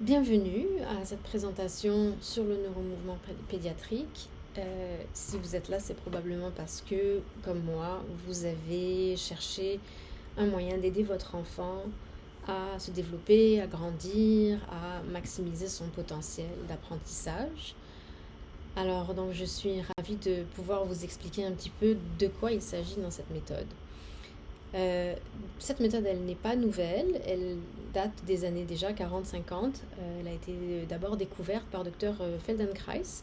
Bienvenue à cette présentation sur le neuromouvement pédiatrique. Si vous êtes là, c'est probablement parce que, comme moi, vous avez cherché un moyen d'aider votre enfant à se développer, à grandir, à maximiser son potentiel d'apprentissage. Alors, donc, je suis ravie de pouvoir vous expliquer un petit peu de quoi il s'agit dans cette méthode. Cette méthode, elle n'est pas nouvelle, elle date des années déjà 40-50. Elle a été d'abord découverte par Dr Feldenkrais,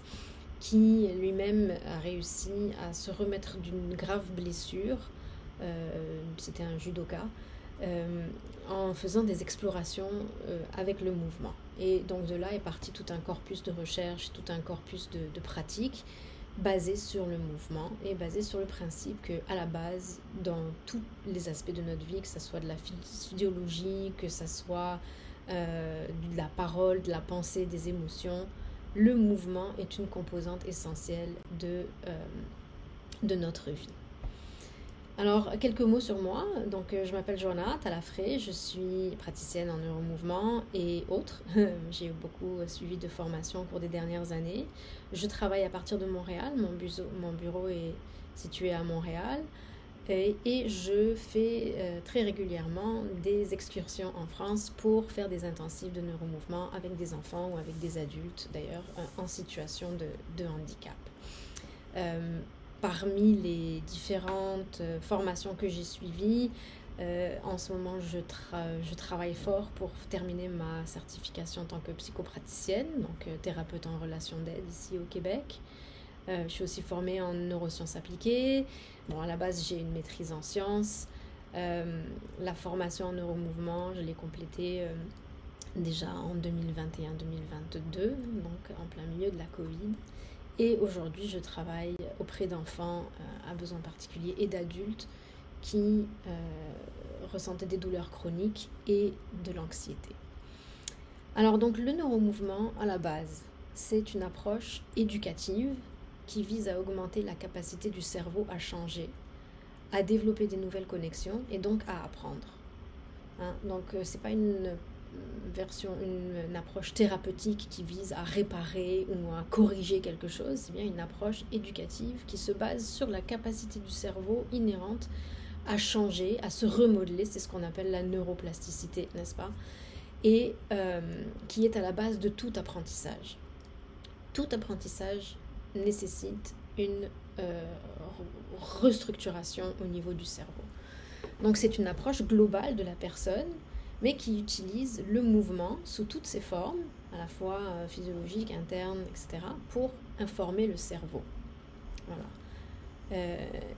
qui lui-même a réussi à se remettre d'une grave blessure, c'était un judoka, en faisant des explorations avec le mouvement. Et donc de là est parti tout un corpus de recherche, tout un corpus de pratiques basé sur le mouvement et basé sur le principe que, à la base, dans tous les aspects de notre vie, que ce soit de la physiologie, que ce soit de la parole, de la pensée, des émotions, le mouvement est une composante essentielle de notre vie. Alors, quelques mots sur moi. Donc, je m'appelle Joanna Talafré, je suis praticienne en neuromouvement et autres. J'ai beaucoup suivi de formations au cours des dernières années. Je travaille à partir de Montréal, mon bureau est situé à Montréal et je fais très régulièrement des excursions en France pour faire des intensifs de neuromouvement avec des enfants ou avec des adultes d'ailleurs en situation de handicap. Parmi les différentes formations que j'ai suivies, en ce moment, je travaille fort pour terminer ma certification en tant que psychopraticienne, donc thérapeute en relation d'aide ici au Québec. Je suis aussi formée en neurosciences appliquées. Bon, à la base, j'ai une maîtrise en sciences. La formation en neuromouvement, je l'ai complétée déjà en 2021-2022, donc en plein milieu de la Covid. Et aujourd'hui, je travaille auprès d'enfants à besoins particuliers et d'adultes qui ressentaient des douleurs chroniques et de l'anxiété. Alors donc le neuromouvement, à la base, c'est une approche éducative qui vise à augmenter la capacité du cerveau à changer, à développer des nouvelles connexions et donc à apprendre. Donc c'est pas une approche thérapeutique qui vise à réparer ou à corriger quelque chose, c'est bien une approche éducative qui se base sur la capacité du cerveau inhérente à changer, à se remodeler, c'est ce qu'on appelle la neuroplasticité, n'est-ce pas? Et qui est à la base de tout apprentissage. Tout apprentissage nécessite une restructuration au niveau du cerveau. Donc c'est une approche globale de la personne, mais qui utilise le mouvement sous toutes ses formes, à la fois physiologiques, internes, etc., pour informer le cerveau. Voilà.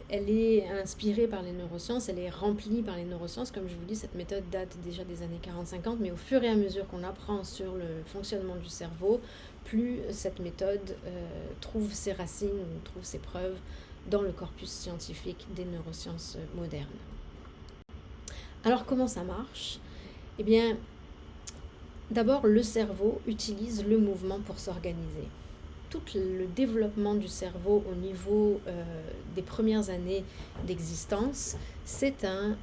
Elle est inspirée par les neurosciences, elle est remplie par les neurosciences. Comme je vous dis, cette méthode date déjà des années 40-50, mais au fur et à mesure qu'on apprend sur le fonctionnement du cerveau, plus cette méthode trouve ses racines ou trouve ses preuves dans le corpus scientifique des neurosciences modernes. Alors comment ça marche ? Eh bien, d'abord, le cerveau utilise le mouvement pour s'organiser. Tout le développement du cerveau au niveau des premières années d'existence, c'est un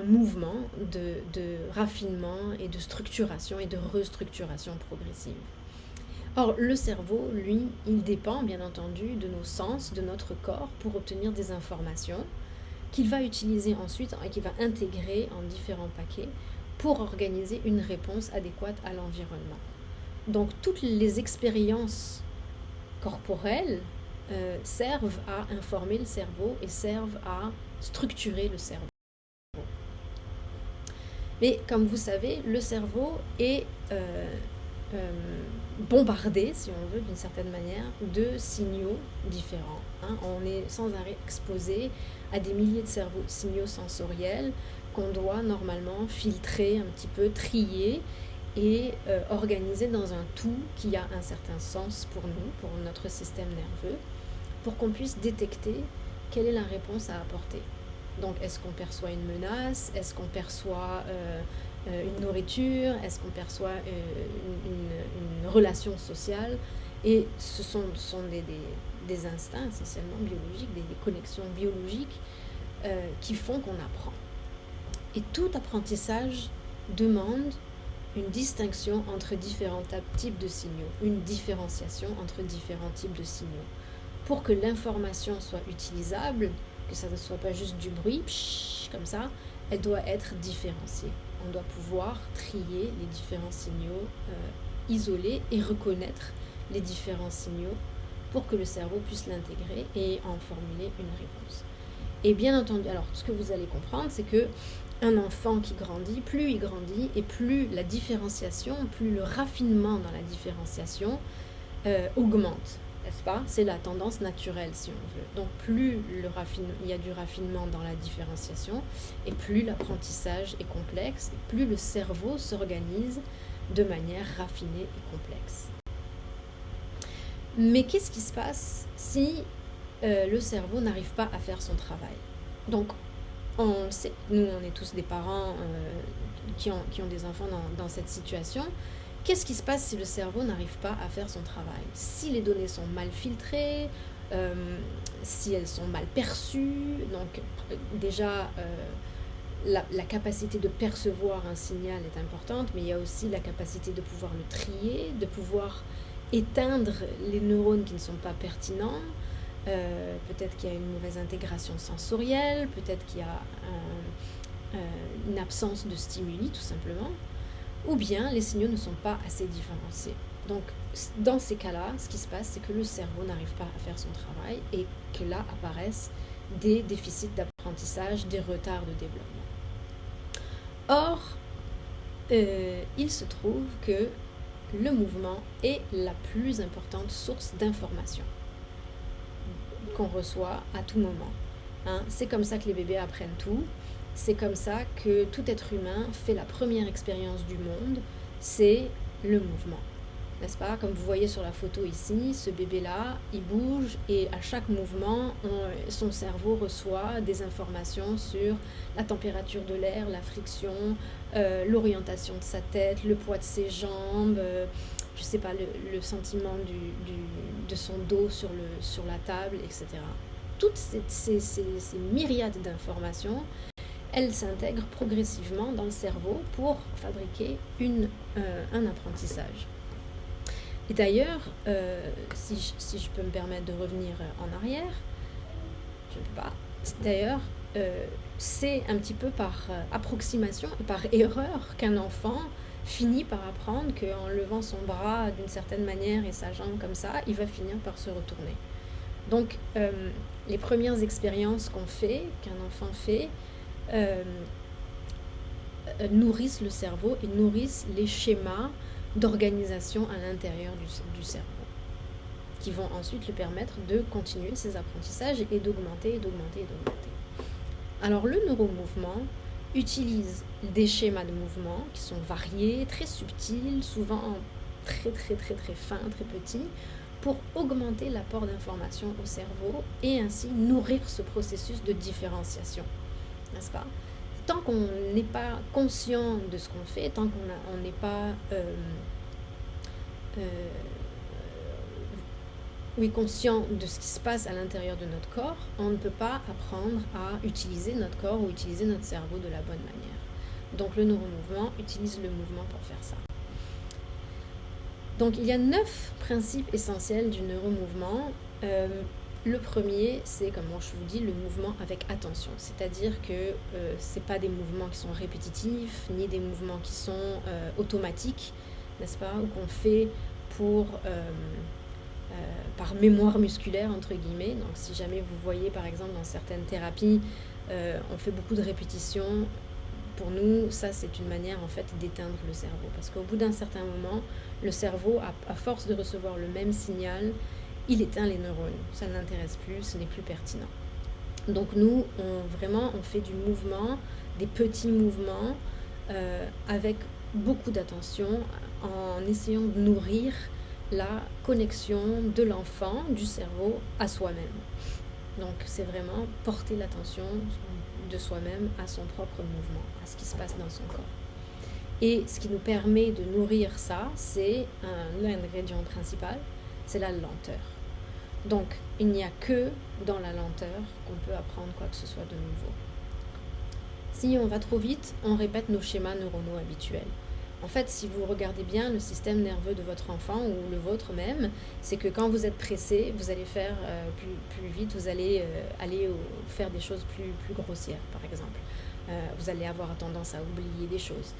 mouvement de raffinement et de structuration et de restructuration progressive. Or, le cerveau, lui, il dépend bien entendu de nos sens, de notre corps pour obtenir des informations qu'il va utiliser ensuite et qu'il va intégrer en différents paquets pour organiser une réponse adéquate à l'environnement. Donc toutes les expériences corporelles servent à informer le cerveau et servent à structurer le cerveau. Mais comme vous savez, le cerveau est bombardé, si on veut, d'une certaine manière, de signaux différents. On est sans arrêt exposé à des milliers de signaux sensoriels qu'on doit normalement filtrer un petit peu, trier et organiser dans un tout qui a un certain sens pour nous, pour notre système nerveux, pour qu'on puisse détecter quelle est la réponse à apporter. Donc, est-ce qu'on perçoit une menace? Est-ce qu'on perçoit une nourriture? Est-ce qu'on perçoit une relation sociale? Et ce sont des instincts essentiellement biologiques, des connexions biologiques qui font qu'on apprend. Et tout apprentissage demande une distinction entre différents types de signaux, une différenciation entre différents types de signaux. Pour que l'information soit utilisable, que ça ne soit pas juste du bruit, comme ça, elle doit être différenciée. On doit pouvoir trier les différents signaux, isoler et reconnaître les différents signaux pour que le cerveau puisse l'intégrer et en formuler une réponse. Et bien entendu, alors ce que vous allez comprendre, c'est que un enfant qui grandit, plus il grandit et plus la différenciation, plus le raffinement dans la différenciation augmente, n'est-ce pas? C'est la tendance naturelle si on veut. Donc plus il y a du raffinement dans la différenciation et plus l'apprentissage est complexe et plus le cerveau s'organise de manière raffinée et complexe. Mais qu'est-ce qui se passe si le cerveau n'arrive pas à faire son travail? Donc, on le sait, nous on est tous des parents qui ont des enfants dans cette situation. Qu'est-ce qui se passe si le cerveau n'arrive pas à faire son travail? Si les données sont mal filtrées, si elles sont mal perçues, donc déjà la capacité de percevoir un signal est importante, mais il y a aussi la capacité de pouvoir le trier, de pouvoir éteindre les neurones qui ne sont pas pertinents. Peut-être qu'il y a une mauvaise intégration sensorielle, peut-être qu'il y a une absence de stimuli tout simplement, ou bien les signaux ne sont pas assez différenciés. Donc dans ces cas-là, ce qui se passe, c'est que le cerveau n'arrive pas à faire son travail et que là apparaissent des déficits d'apprentissage, des retards de développement. Or, il se trouve que le mouvement est la plus importante source d'information qu'on reçoit à tout moment. C'est comme ça que les bébés apprennent tout. C'est comme ça que tout être humain fait la première expérience du monde, c'est le mouvement. N'est-ce pas? Comme vous voyez sur la photo ici, ce bébé-là, il bouge et à chaque mouvement, son cerveau reçoit des informations sur la température de l'air, la friction, l'orientation de sa tête, le poids de ses jambes, je sais pas, le sentiment de son dos sur la table, etc. Toutes ces myriades d'informations, elles s'intègrent progressivement dans le cerveau pour fabriquer un apprentissage. Et d'ailleurs, si je peux me permettre de revenir en arrière, je ne peux pas. D'ailleurs, c'est un petit peu par approximation et par erreur qu'un enfant finit par apprendre qu'en levant son bras d'une certaine manière et sa jambe comme ça, il va finir par se retourner. Donc, les premières expériences qu'un enfant fait, nourrissent le cerveau et nourrissent les schémas d'organisation à l'intérieur du cerveau, qui vont ensuite lui permettre de continuer ses apprentissages et d'augmenter. Alors le neuromouvement utilise des schémas de mouvement qui sont variés, très subtils, souvent très fins, très petits, pour augmenter l'apport d'informations au cerveau et ainsi nourrir ce processus de différenciation, n'est-ce pas? Tant qu'on n'est pas conscient de ce qu'on fait, tant qu'on n'est pas conscient de ce qui se passe à l'intérieur de notre corps, on ne peut pas apprendre à utiliser notre corps ou utiliser notre cerveau de la bonne manière. Donc le neuromouvement utilise le mouvement pour faire ça. Donc il y a 9 principes essentiels du neuromouvement. Le premier, c'est, comme je vous dis, le mouvement avec attention. C'est-à-dire que ce n'est pas des mouvements qui sont répétitifs, ni des mouvements qui sont automatiques, n'est-ce pas, ou qu'on fait par mémoire musculaire, entre guillemets. Donc si jamais vous voyez, par exemple, dans certaines thérapies, on fait beaucoup de répétitions. Pour nous, ça, c'est une manière, en fait, d'éteindre le cerveau. Parce qu'au bout d'un certain moment, le cerveau, à force de recevoir le même signal, il éteint les neurones, ça ne l'intéresse plus, ce n'est plus pertinent. Donc nous, on fait du mouvement, des petits mouvements, avec beaucoup d'attention, en essayant de nourrir la connexion de l'enfant, du cerveau, à soi-même. Donc c'est vraiment porter l'attention de soi-même à son propre mouvement, à ce qui se passe dans son corps. Et ce qui nous permet de nourrir ça, c'est l'ingrédient principal, c'est la lenteur. Donc, il n'y a que dans la lenteur qu'on peut apprendre quoi que ce soit de nouveau. Si on va trop vite, on répète nos schémas neuronaux habituels. En fait, si vous regardez bien le système nerveux de votre enfant ou le vôtre même, c'est que quand vous êtes pressé, vous allez faire plus vite, vous allez faire des choses plus grossières, par exemple. Vous allez avoir tendance à oublier des choses.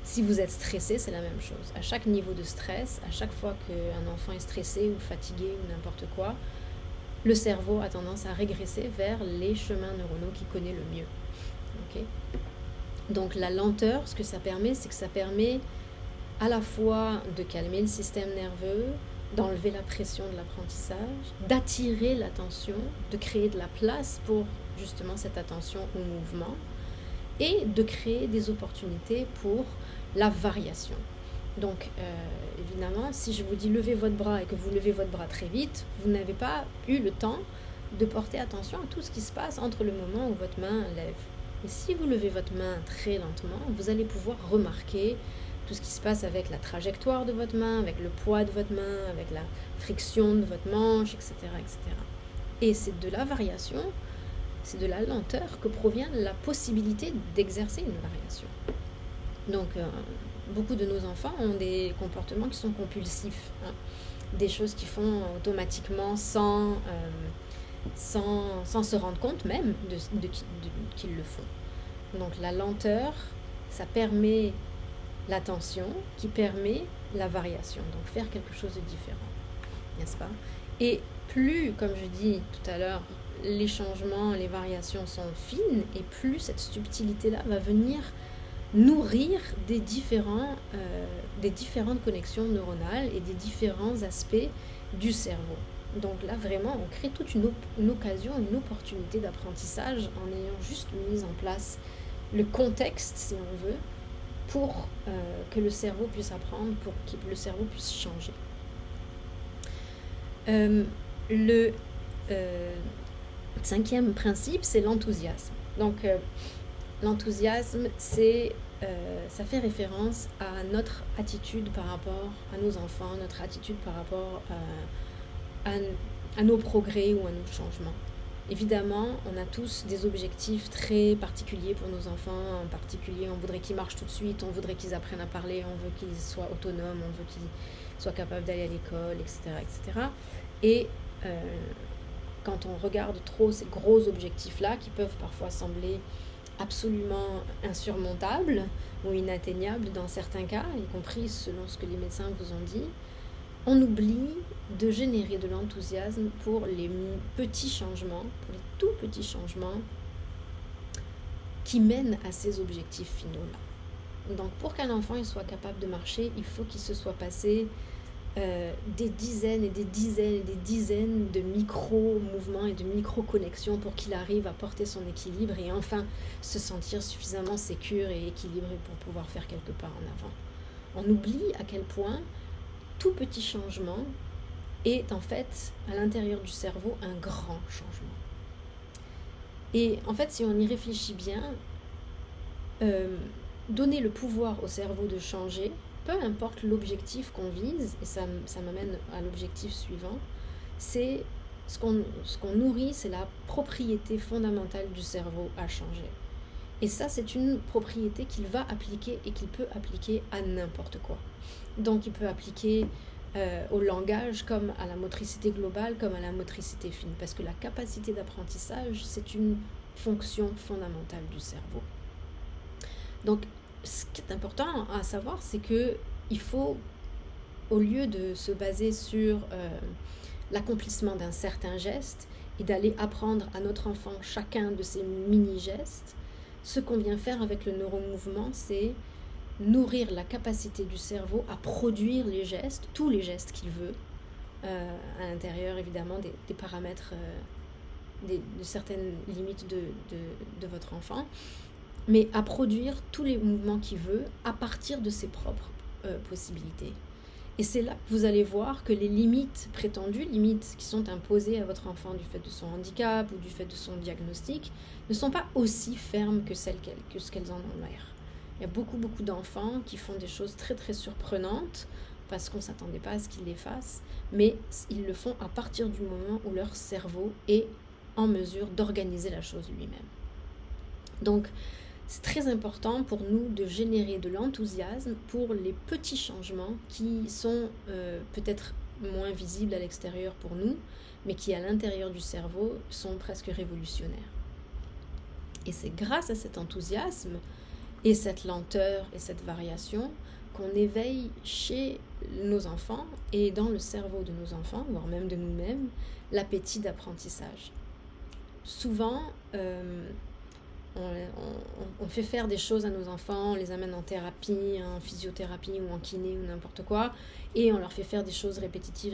Si vous êtes stressé, c'est la même chose. À chaque niveau de stress, à chaque fois qu'un enfant est stressé ou fatigué ou n'importe quoi, le cerveau a tendance à régresser vers les chemins neuronaux qu'il connaît le mieux. Okay. Donc la lenteur, ce que ça permet, c'est que ça permet à la fois de calmer le système nerveux, d'enlever la pression de l'apprentissage, d'attirer l'attention, de créer de la place pour justement cette attention au mouvement et de créer des opportunités pour la variation. Donc, évidemment, si je vous dis levez votre bras et que vous levez votre bras très vite, vous n'avez pas eu le temps de porter attention à tout ce qui se passe entre le moment où votre main lève. Et si vous levez votre main très lentement, vous allez pouvoir remarquer tout ce qui se passe avec la trajectoire de votre main, avec le poids de votre main, avec la friction de votre manche, etc., etc. Et c'est de la variation, c'est de la lenteur que provient la possibilité d'exercer une variation. Donc, beaucoup de nos enfants ont des comportements qui sont compulsifs, hein, des choses qu'ils font automatiquement sans se rendre compte même qu'ils le font. Donc la lenteur, ça permet l'attention qui permet la variation, donc faire quelque chose de différent, n'est-ce pas? Et plus, comme je dis tout à l'heure, les changements, les variations sont fines, et plus cette subtilité-là va venir nourrir des différentes connexions neuronales et des différents aspects du cerveau. Donc là, vraiment, on crée toute une occasion, une opportunité d'apprentissage en ayant juste mis en place le contexte, si on veut, pour que le cerveau puisse apprendre, pour que le cerveau puisse changer. Le 5e principe, c'est l'enthousiasme. Donc, l'enthousiasme, ça fait référence à notre attitude par rapport à nos enfants, notre attitude par rapport à nos progrès ou à nos changements. Évidemment, on a tous des objectifs très particuliers pour nos enfants. En particulier, on voudrait qu'ils marchent tout de suite, on voudrait qu'ils apprennent à parler, on veut qu'ils soient autonomes, on veut qu'ils soient capables d'aller à l'école, etc., etc. Et quand on regarde trop ces gros objectifs-là, qui peuvent parfois sembler absolument insurmontables ou inatteignables dans certains cas, y compris selon ce que les médecins vous ont dit, on oublie de générer de l'enthousiasme pour les petits changements, pour les tout petits changements qui mènent à ces objectifs finaux-là. Donc pour qu'un enfant il soit capable de marcher, il faut qu'il se soit passé des dizaines et des dizaines et des dizaines de micro-mouvements et de micro-connexions pour qu'il arrive à porter son équilibre et enfin se sentir suffisamment sécure et équilibré pour pouvoir faire quelques pas en avant. On oublie à quel point tout petit changement est en fait à l'intérieur du cerveau un grand changement. Et en fait, si on y réfléchit bien, donner le pouvoir au cerveau de changer, peu importe l'objectif qu'on vise, et ça m'amène à l'objectif suivant, c'est ce qu'on nourrit, c'est la propriété fondamentale du cerveau à changer. Et ça, c'est une propriété qu'il va appliquer et qu'il peut appliquer à n'importe quoi. Donc, il peut appliquer au langage comme à la motricité globale, comme à la motricité fine, parce que la capacité d'apprentissage, c'est une fonction fondamentale du cerveau. Donc, ce qui est important à savoir, c'est que il faut, au lieu de se baser sur l'accomplissement d'un certain geste et d'aller apprendre à notre enfant chacun de ces mini-gestes, ce qu'on vient faire avec le neuromouvement, c'est nourrir la capacité du cerveau à produire les gestes, tous les gestes qu'il veut, à l'intérieur évidemment des paramètres, de certaines limites de votre enfant, mais à produire tous les mouvements qu'il veut à partir de ses propres possibilités. Et c'est là que vous allez voir que les limites prétendues, limites qui sont imposées à votre enfant du fait de son handicap ou du fait de son diagnostic, ne sont pas aussi fermes que ce qu'elles en ont l'air. Il y a beaucoup d'enfants qui font des choses très très surprenantes parce qu'on ne s'attendait pas à ce qu'ils les fassent, mais ils le font à partir du moment où leur cerveau est en mesure d'organiser la chose lui-même. Donc, c'est très important pour nous de générer de l'enthousiasme pour les petits changements qui sont peut-être moins visibles à l'extérieur pour nous, mais qui à l'intérieur du cerveau sont presque révolutionnaires. Et c'est grâce à cet enthousiasme et cette lenteur et cette variation qu'on éveille chez nos enfants et dans le cerveau de nos enfants, voire même de nous-mêmes, l'appétit d'apprentissage. Souvent, on fait faire des choses à nos enfants, on les amène en thérapie, en physiothérapie ou en kiné ou n'importe quoi, et on leur fait faire des choses répétitives,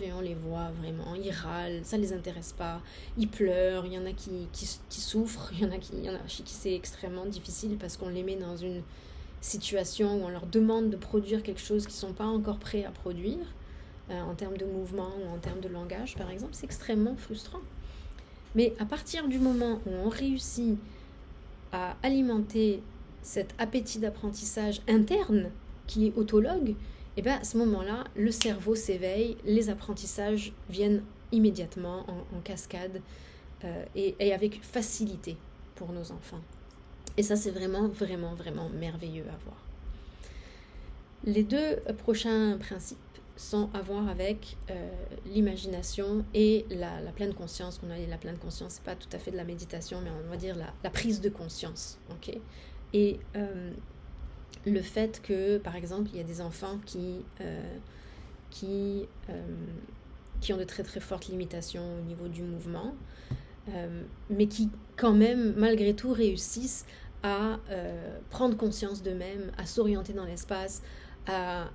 et on les voit vraiment, ils râlent, ça ne les intéresse pas, ils pleurent, il y en a qui souffrent, il y en a chez qui c'est extrêmement difficile parce qu'on les met dans une situation où on leur demande de produire quelque chose qu'ils ne sont pas encore prêts à produire, en termes de mouvement ou en termes de langage par exemple, c'est extrêmement frustrant. Mais à partir du moment où on réussit à alimenter cet appétit d'apprentissage interne qui est autologue, et bien à ce moment-là, le cerveau s'éveille, les apprentissages viennent immédiatement en cascade et avec facilité pour nos enfants. Et ça, c'est vraiment, vraiment, vraiment merveilleux à voir. Les deux prochains principes sont à voir avec l'imagination et la pleine conscience. Qu'on a dit la pleine conscience, c'est pas tout à fait de la méditation, mais on va dire la prise de conscience. Okay, et le fait que, par exemple, il y a des enfants qui ont de très très fortes limitations au niveau du mouvement, mais qui quand même, malgré tout, réussissent à prendre conscience d'eux-mêmes, à s'orienter dans l'espace, à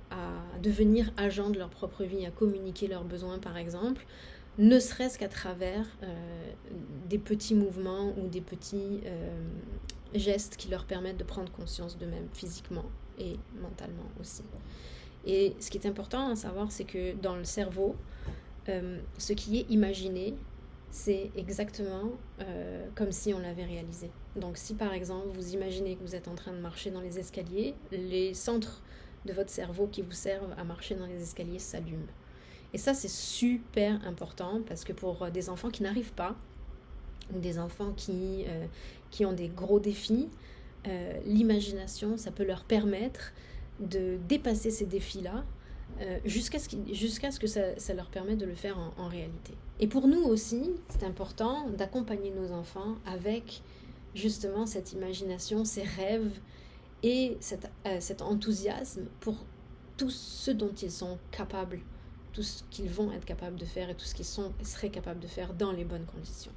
devenir agents de leur propre vie, à communiquer leurs besoins par exemple, ne serait-ce qu'à travers des petits mouvements ou des petits gestes qui leur permettent de prendre conscience d'eux-mêmes physiquement et mentalement aussi. Et ce qui est important à savoir, c'est que dans le cerveau, ce qui est imaginé, c'est exactement comme si on l'avait réalisé. Donc si par exemple vous imaginez que vous êtes en train de marcher dans les escaliers, les centres de votre cerveau qui vous servent à marcher dans les escaliers s'allument. Et ça, c'est super important parce que pour des enfants qui n'arrivent pas, ou des enfants qui ont des gros défis, l'imagination, ça peut leur permettre de dépasser ces défis-là jusqu'à ce que ça leur permette de le faire en réalité. Et pour nous aussi, c'est important d'accompagner nos enfants avec justement cette imagination, ces rêves, et cet enthousiasme pour tout ce dont ils sont capables, tout ce qu'ils vont être capables de faire et tout ce qu'ils seraient capables de faire dans les bonnes conditions.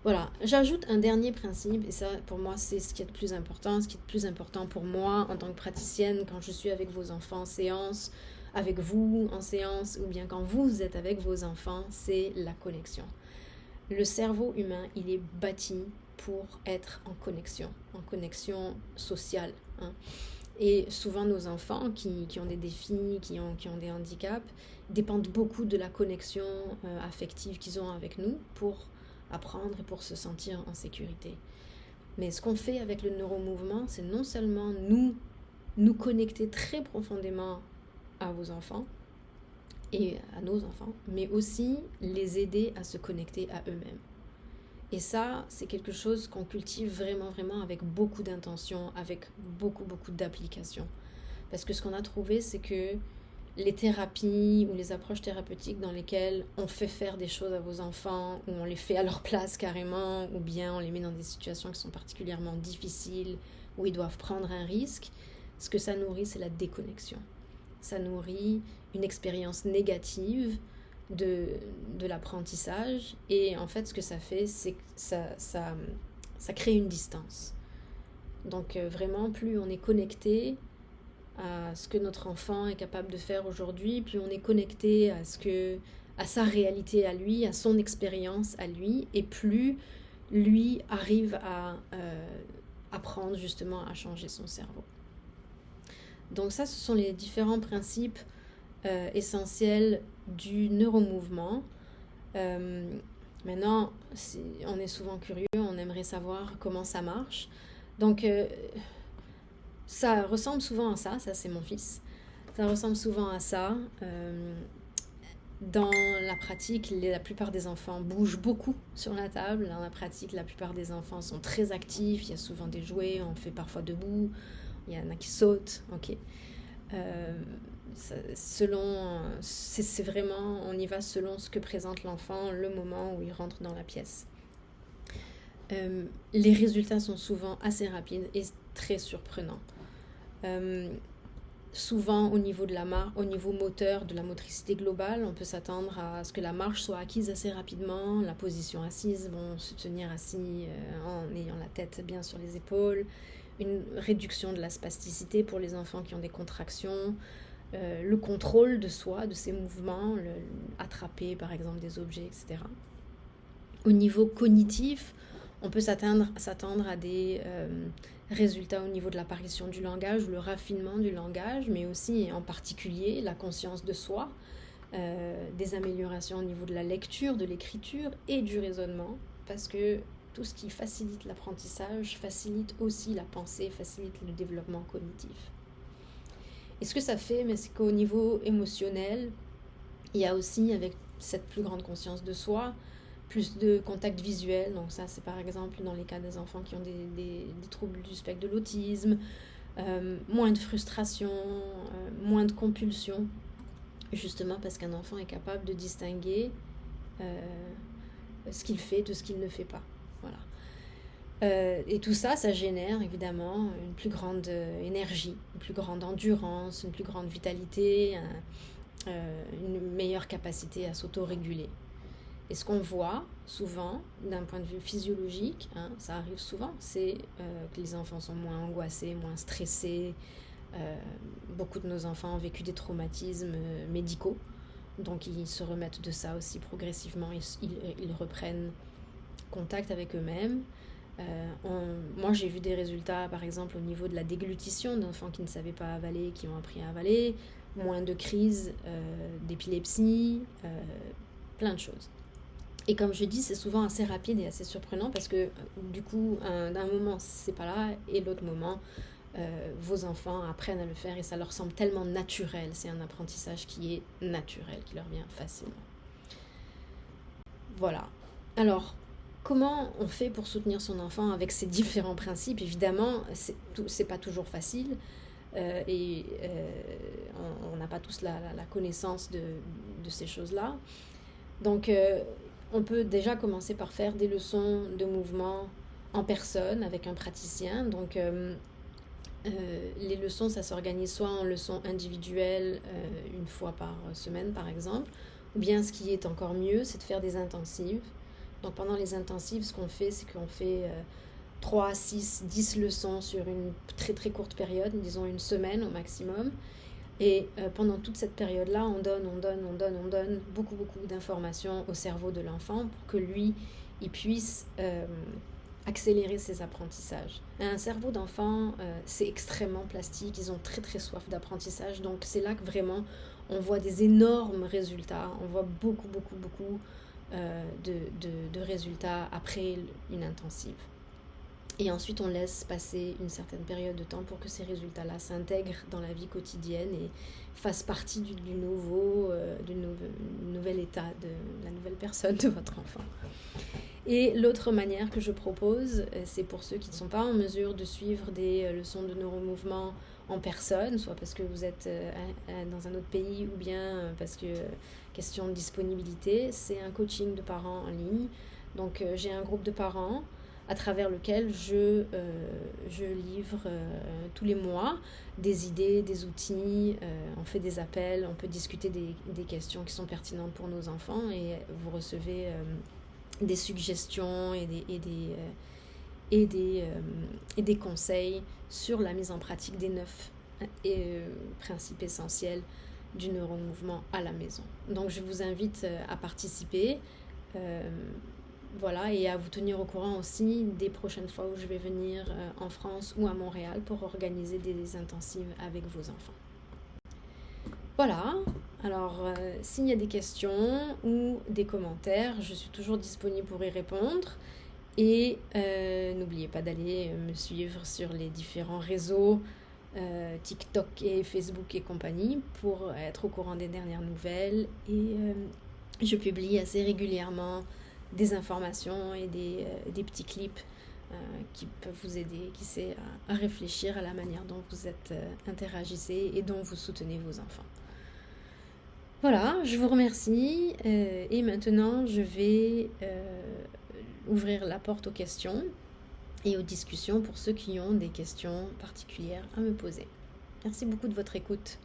Voilà, j'ajoute un dernier principe, et ça pour moi c'est ce qui est le plus important, ce qui est le plus important pour moi en tant que praticienne quand je suis avec vos enfants en séance, avec vous en séance, ou bien quand vous êtes avec vos enfants, c'est la connexion. Le cerveau humain, il est bâti pour être en connexion sociale. Hein. Et souvent nos enfants qui ont des défis, qui ont des handicaps, dépendent beaucoup de la connexion affective qu'ils ont avec nous pour apprendre et pour se sentir en sécurité. Mais ce qu'on fait avec le neuromouvement, c'est non seulement nous connecter très profondément à vos enfants et à nos enfants, mais aussi les aider à se connecter à eux-mêmes. Et ça, c'est quelque chose qu'on cultive vraiment, vraiment avec beaucoup d'intention, avec beaucoup, beaucoup d'application. Parce que ce qu'on a trouvé, c'est que les thérapies ou les approches thérapeutiques dans lesquelles on fait faire des choses à vos enfants, ou on les fait à leur place carrément, ou bien on les met dans des situations qui sont particulièrement difficiles, où ils doivent prendre un risque, ce que ça nourrit, c'est la déconnexion. Ça nourrit une expérience négative de l'apprentissage, et en fait ce que ça fait, c'est que ça crée une distance. Donc vraiment, plus on est connecté à ce que notre enfant est capable de faire aujourd'hui, plus on est connecté à sa réalité à lui, à son expérience à lui, et plus lui arrive à apprendre justement à changer son cerveau. Donc ça, ce sont les différents principes essentiels du neuromouvement. Maintenant, on est souvent curieux, on aimerait savoir comment ça marche. Donc, ça ressemble souvent à ça c'est mon fils. Ça ressemble souvent à ça. Dans la pratique, la plupart des enfants bougent beaucoup sur la table. Dans la pratique, la plupart des enfants sont très actifs. Il y a souvent des jouets, on fait parfois debout. Il y en a qui sautent. Ok. Euh, c'est vraiment, on y va selon ce que présente l'enfant, le moment où il rentre dans la pièce. Les résultats sont souvent assez rapides et très surprenants. Souvent au niveau au niveau moteur, de la motricité globale, on peut s'attendre à ce que la marche soit acquise assez rapidement, la position assise, se tenir assis en ayant la tête bien sur les épaules, une réduction de la spasticité pour les enfants qui ont des contractions, le contrôle de soi, de ses mouvements, attraper par exemple des objets, etc. Au niveau cognitif, on peut s'attendre à des résultats au niveau de l'apparition du langage ou le raffinement du langage, mais aussi en particulier la conscience de soi, des améliorations au niveau de la lecture, de l'écriture et du raisonnement, parce que tout ce qui facilite l'apprentissage facilite aussi la pensée, facilite le développement cognitif. Et ce que ça fait, c'est qu'au niveau émotionnel, il y a aussi, avec cette plus grande conscience de soi, plus de contact visuel. Donc ça, c'est par exemple dans les cas des enfants qui ont des troubles du spectre de l'autisme, moins de frustration, moins de compulsion, justement parce qu'un enfant est capable de distinguer ce qu'il fait de ce qu'il ne fait pas. Voilà. Et tout ça, ça génère évidemment une plus grande énergie, une plus grande endurance, une plus grande vitalité, une meilleure capacité à s'autoréguler. Et ce qu'on voit souvent, d'un point de vue physiologique, ça arrive souvent, c'est que les enfants sont moins angoissés, moins stressés. Beaucoup de nos enfants ont vécu des traumatismes médicaux, donc ils se remettent de ça aussi progressivement, ils reprennent contact avec eux-mêmes. Moi j'ai vu des résultats par exemple au niveau de la déglutition d'enfants qui ne savaient pas avaler, qui ont appris à avaler, moins de crises d'épilepsie, plein de choses. Et comme je dis, c'est souvent assez rapide et assez surprenant parce que du coup, d'un moment c'est pas là et l'autre moment vos enfants apprennent à le faire et ça leur semble tellement naturel. C'est un apprentissage qui est naturel, qui leur vient facilement. Voilà. Alors, comment on fait pour soutenir son enfant avec ces différents principes? Évidemment, c'est pas toujours facile et on n'a pas tous la connaissance de ces choses-là. Donc, on peut déjà commencer par faire des leçons de mouvement en personne avec un praticien. Donc, les leçons, ça s'organise soit en leçons individuelles, une fois par semaine par exemple, ou bien ce qui est encore mieux, c'est de faire des intensives. Donc pendant les intensives, ce qu'on fait, c'est qu'on fait 3, 6, 10 leçons sur une très très courte période, disons une semaine au maximum. Et pendant toute cette période-là, on donne beaucoup d'informations au cerveau de l'enfant pour que lui, il puisse accélérer ses apprentissages. Un cerveau d'enfant, c'est extrêmement plastique, ils ont très très soif d'apprentissage, donc c'est là que vraiment on voit des énormes résultats, on voit beaucoup de résultats après une intensive. Et ensuite, on laisse passer une certaine période de temps pour que ces résultats-là s'intègrent dans la vie quotidienne et fassent partie du nouvel état, de la nouvelle personne de votre enfant. Et l'autre manière que je propose, c'est pour ceux qui ne sont pas en mesure de suivre des leçons de neuromouvement en personne, soit parce que vous êtes dans un autre pays ou bien parce que question de disponibilité, c'est un coaching de parents en ligne. Donc j'ai un groupe de parents à travers lequel je livre tous les mois des idées, des outils, on fait des appels, on peut discuter des questions qui sont pertinentes pour nos enfants et vous recevez des suggestions et des conseils sur la mise en pratique des 9 principes essentiels du neuromouvement à la maison. Donc je vous invite à participer. Voilà, et à vous tenir au courant aussi des prochaines fois où je vais venir en France ou à Montréal pour organiser des intensives avec vos enfants. Voilà, alors s'il y a des questions ou des commentaires, je suis toujours disponible pour y répondre. Et n'oubliez pas d'aller me suivre sur les différents réseaux TikTok et Facebook et compagnie pour être au courant des dernières nouvelles. Et je publie assez régulièrement des informations et des petits clips qui peuvent vous aider, qui sait, à réfléchir à la manière dont vous interagissez et dont vous soutenez vos enfants. Voilà, je vous remercie et maintenant je vais ouvrir la porte aux questions et aux discussions pour ceux qui ont des questions particulières à me poser. Merci beaucoup de votre écoute.